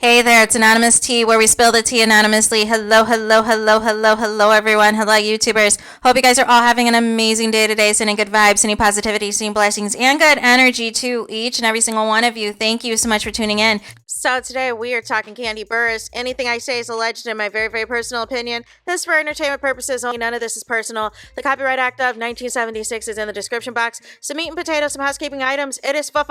Hey there, it's Anonymous Tea, where we spill the tea anonymously. Hello, hello, hello, hello, hello, everyone. Hello, YouTubers. Hope you guys are all having an amazing day today, sending good vibes, sending positivity, sending blessings, and good energy to each and every single one of you. Thank you so much for tuning in. So today we are talking Kandi Burruss. Anything I say is alleged in my very, very personal opinion. This is for entertainment purposes only. None of this is personal. The Copyright Act of 1976 is in the description box. Some meat and potatoes, some housekeeping items. It is free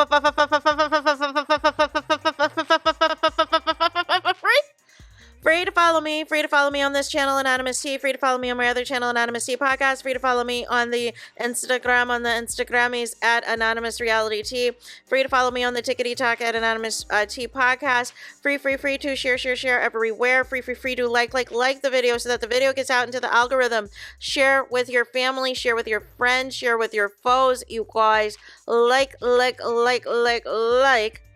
to follow me. Free to follow me on this channel, Anonymous Tea. Free to follow me on my other channel, Anonymous Tea Podcast. Free to follow me on the Instagram, on the Instagrammies at AnonymousRealityT. Free to follow me on the Tickety Talk at Anonymous Tea Podcast. Free to share everywhere. Free to like the video so that the video gets out into the algorithm. Share with your family. Share with your friends. Share with your foes. You guys, like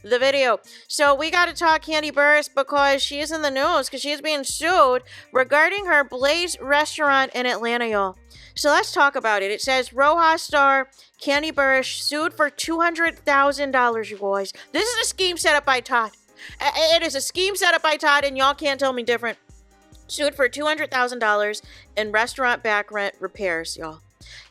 the video. So we got to talk Kandi Burruss because she is in the news because she is being sued regarding her Blaze restaurant in Atlanta, y'all. So let's talk about it. It says Rojas star Kandi Burruss sued for $200,000, you guys. This is a scheme set up by Todd. It is a scheme set up by Todd, and y'all can't tell me different. Sued for $200,000 in restaurant back rent repairs, y'all.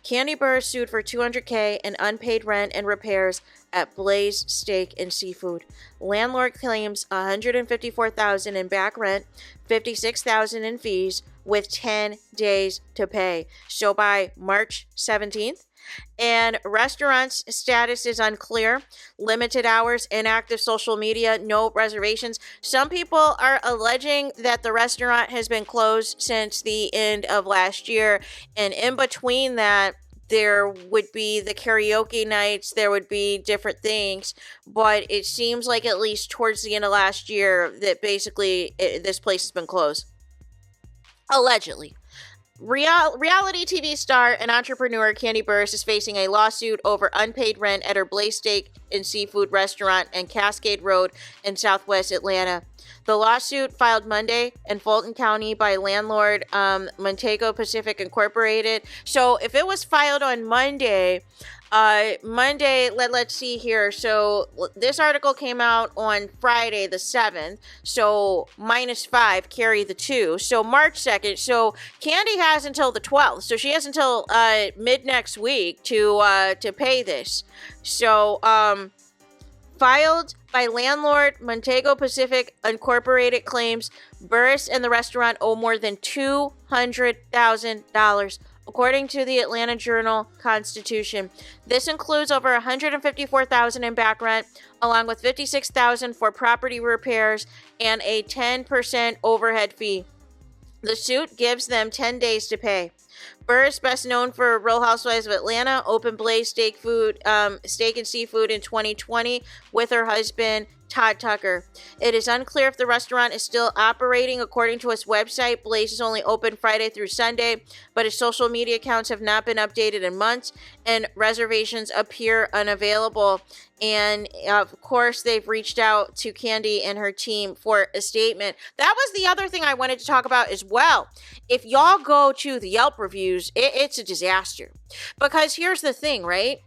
Kandi Burruss sued for $200K in unpaid rent and repairs at Blaze Steak and Seafood. Landlord claims $154,000 in back rent, $56,000 in fees, with 10 days to pay. So by March 17th. And restaurant's status is unclear. Limited hours, inactive social media, no reservations. Some people are alleging that the restaurant has been closed since the end of last year. And in between that, there would be the karaoke nights, there would be different things. But it seems like at least towards the end of last year that basically this place has been closed. Allegedly. Reality TV star and entrepreneur Kandi Burruss is facing a lawsuit over unpaid rent at her Blaze Steak and Seafood restaurant in Cascade Road in Southwest Atlanta. The lawsuit, filed Monday in Fulton County by landlord Montego Pacific Incorporated. So if it was filed on Monday, let's see here. So this article came out on Friday the 7th. So -5, carry the 2. So March 2nd. So Kandi has until the 12th. So she has until mid next week to pay this. So filed by landlord Montego Pacific Incorporated claims Burruss and the restaurant owe more than $200,000. According to the Atlanta Journal-Constitution, this includes over $154,000 in back rent, along with $56,000 for property repairs and a 10% overhead fee. The suit gives them 10 days to pay. Burruss, best known for Real Housewives of Atlanta, opened Blaze Steak and Seafood in 2020 with her husband, Todd Tucker. It is unclear if the restaurant is still operating. According to its website, Blaze is only open Friday through Sunday, but its social media accounts have not been updated in months, and reservations appear unavailable. And of course, they've reached out to Kandi and her team for a statement. That was the other thing I wanted to talk about as well. If y'all go to the Yelp reviews, it's a disaster. Because here's the thing, right?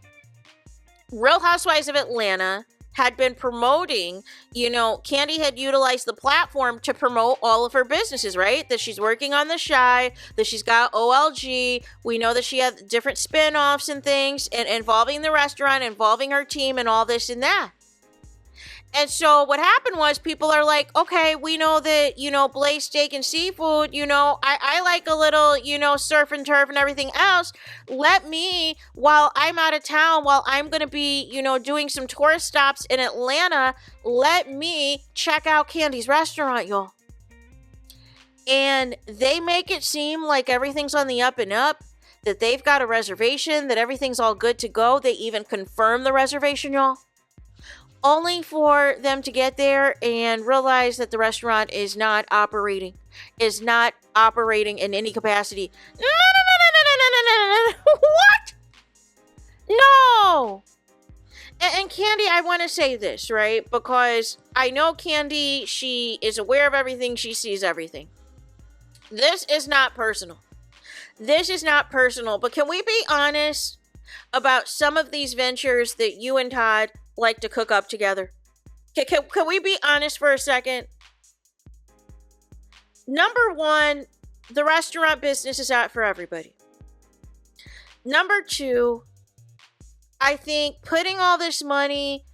Real Housewives of Atlanta had been promoting, Kandi had utilized the platform to promote all of her businesses, right? That she's working on The Chi, that she's got OLG. We know that she had different spin-offs and things, and involving the restaurant, involving her team, and all this and that. And so what happened was people are like, okay, we know that, Blaze Steak and Seafood, I like a little, surf and turf and everything else. Let me, while I'm out of town, while I'm going to be, doing some tourist stops in Atlanta, let me check out Kandi's restaurant, y'all. And they make it seem like everything's on the up and up, that they've got a reservation, that everything's all good to go. They even confirm the reservation, y'all. Only for them to get there and realize that the restaurant is not operating in any capacity. No. What? No. And Kandi, I want to say this, right? Because I know Kandi, she is aware of everything. She sees everything. This is not personal. But can we be honest about some of these ventures that you and Todd like to cook up together? Can we be honest for a second? Number one, the restaurant business is not for everybody. Number two, I think putting all this money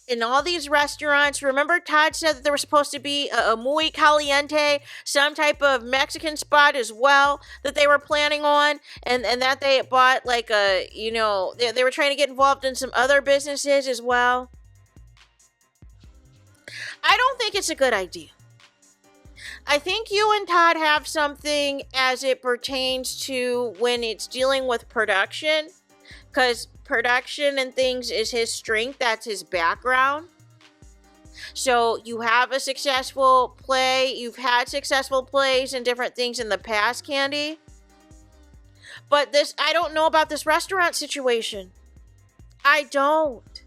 in all these restaurants. Remember, Todd said that there was supposed to be a muy caliente, some type of Mexican spot as well that they were planning on, and that they bought like a, they were trying to get involved in some other businesses as well. I don't think it's a good idea. I think you and Todd have something as it pertains to when it's dealing with production, because production and things is his strength. That's his background. So you have a successful play. You've had successful plays and different things in the past, Kandi. But this, I don't know about this restaurant situation. I don't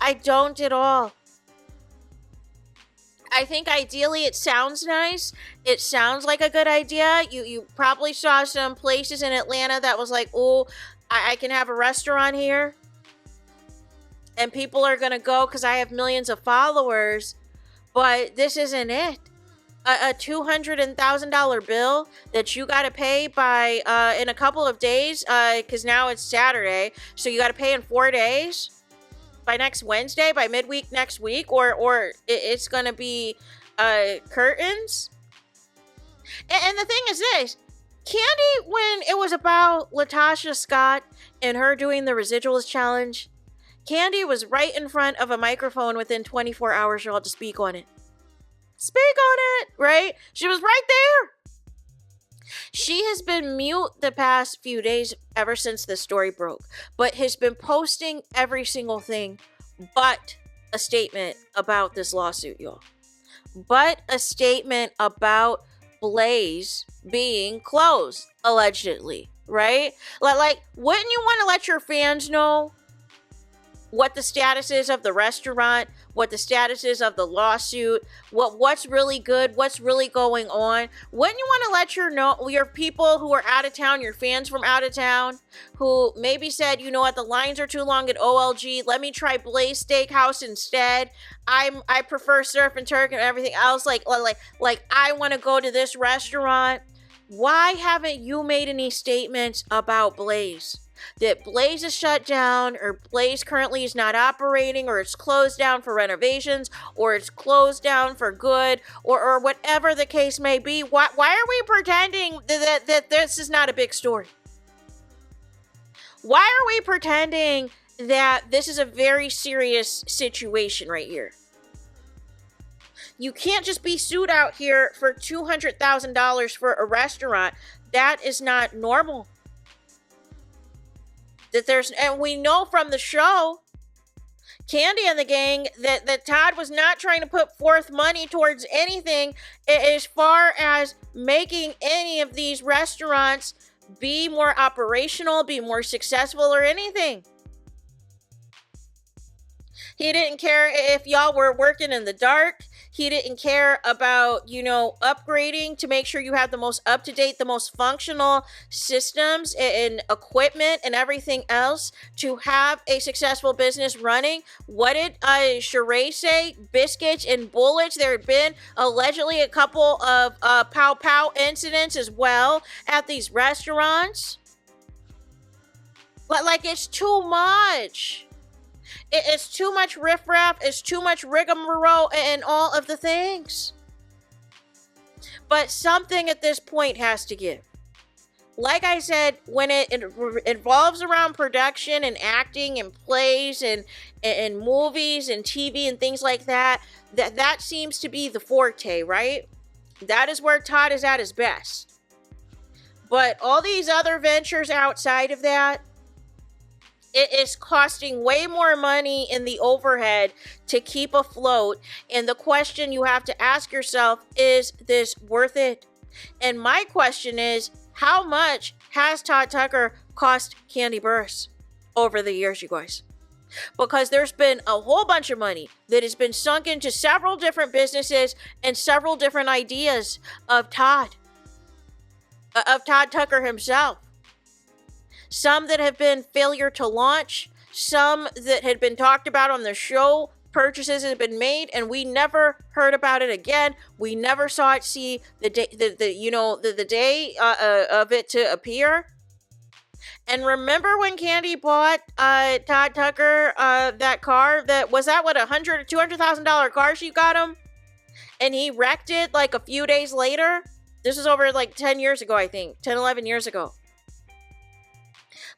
at all. I think ideally it sounds nice. It sounds like a good idea. You probably saw some places in Atlanta that was like, oh, I can have a restaurant here. And people are going to go because I have millions of followers. But this isn't it. A $200,000 bill that you got to pay by in a couple of days. Because now it's Saturday. So you got to pay in 4 days. By next Wednesday, by midweek next week, or it's going to be curtains. And the thing is this, Kandi, when it was about Latasha Scott and her doing the residuals challenge, Kandi was right in front of a microphone within 24 hours, y'all, to speak on it. Speak on it, right? She was right there. She has been mute the past few days ever since the story broke, but has been posting every single thing but a statement about this lawsuit, y'all. But a statement about Blaze being closed, allegedly, right? Like, wouldn't you want to let your fans know what the status is of the restaurant, what the status is of the lawsuit, what's really good, what's really going on? Wouldn't you want to let your people who are out of town, your fans from out of town, who maybe said, you know what, the lines are too long at OLG, let me try Blaze Steakhouse instead. I prefer Surf and Turk and everything else. Like I want to go to this restaurant. Why haven't you made any statements about Blaze? That Blaze is shut down, or Blaze currently is not operating, or it's closed down for renovations, or it's closed down for good, or whatever the case may be. Why are we pretending that this is not a big story? Why are we pretending that this is a very serious situation right here? You can't just be sued out here for $200,000 for a restaurant. That is not normal. And we know from the show, Kandi and the gang, that Todd was not trying to put forth money towards anything as far as making any of these restaurants be more operational, be more successful, or anything. He didn't care if y'all were working in the dark. He didn't care about, upgrading to make sure you have the most up-to-date, the most functional systems and equipment and everything else to have a successful business running. What did Sheree say? Biscuits and bullets. There had been allegedly a couple of pow-pow incidents as well at these restaurants. But, it's too much. It's too much riffraff, it's too much rigmarole, and all of the things. But something at this point has to give. Like I said, when it involves around production and acting and plays and movies and TV and things like that seems to be the forte, right? That is where Todd is at his best. But all these other ventures outside of that, it is costing way more money in the overhead to keep afloat. And the question you have to ask yourself, is this worth it? And my question is, how much has Todd Tucker cost Kandi Burruss over the years, you guys? Because there's been a whole bunch of money that has been sunk into several different businesses and several different ideas of Todd Tucker himself. Some that have been failure to launch, some that had been talked about on the show purchases had been made, and we never heard about it again. We never saw it see the day, the day of it to appear. And remember when Kandi bought Todd Tucker that car? That what, $100,000 or $200,000 car she got him, and he wrecked it like a few days later. This was over like 10 years ago, I think, 10, 11 years ago.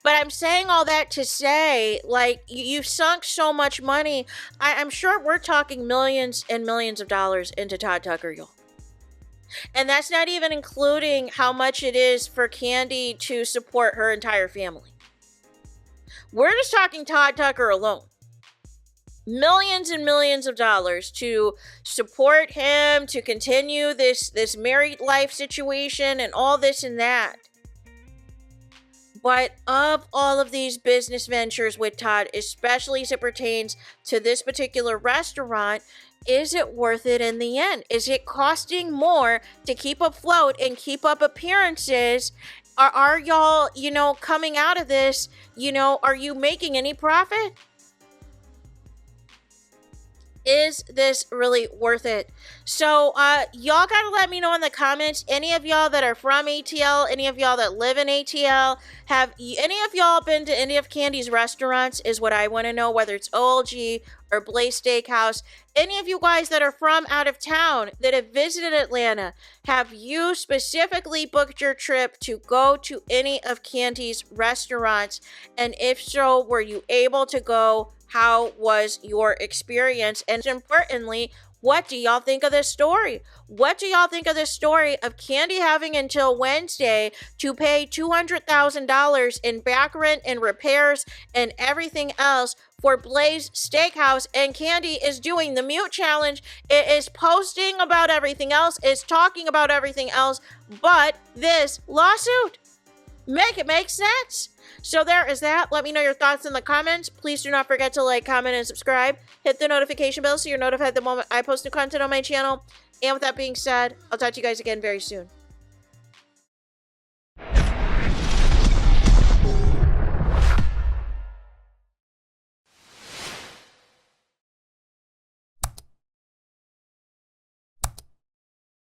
But I'm saying all that to say, like, you've sunk so much money. I'm sure we're talking millions and millions of dollars into Todd Tucker, y'all. And that's not even including how much it is for Kandi to support her entire family. We're just talking Todd Tucker alone. Millions and millions of dollars to support him, to continue this married life situation and all this and that. But of all of these business ventures with Todd, especially as it pertains to this particular restaurant, is it worth it in the end? Is it costing more to keep afloat and keep up appearances? Are y'all, coming out of this, are you making any profit? Is this really worth it? So, y'all gotta let me know in the comments. Any of y'all that are from ATL, any of y'all that live in ATL, have any of y'all been to any of Kandi's restaurants? Is what I want to know, whether it's OLG or Blaze Steakhouse. Any of you guys that are from out of town that have visited Atlanta, have you specifically booked your trip to go to any of Kandi's restaurants? And if so, were you able to go? How was your experience? And importantly, what do y'all think of this story? What do y'all think of this story of Kandi having until Wednesday to pay $200,000 in back rent and repairs and everything else for Blaze Steakhouse? And Kandi is doing the mute challenge. It is posting about everything else, is talking about everything else, but this lawsuit. Make it make sense. So there is that. Let me know your thoughts in the comments. Please do not forget to like, comment, and subscribe. Hit the notification bell so you're notified the moment I post new content on my channel. And with that being said, I'll talk to you guys again very soon.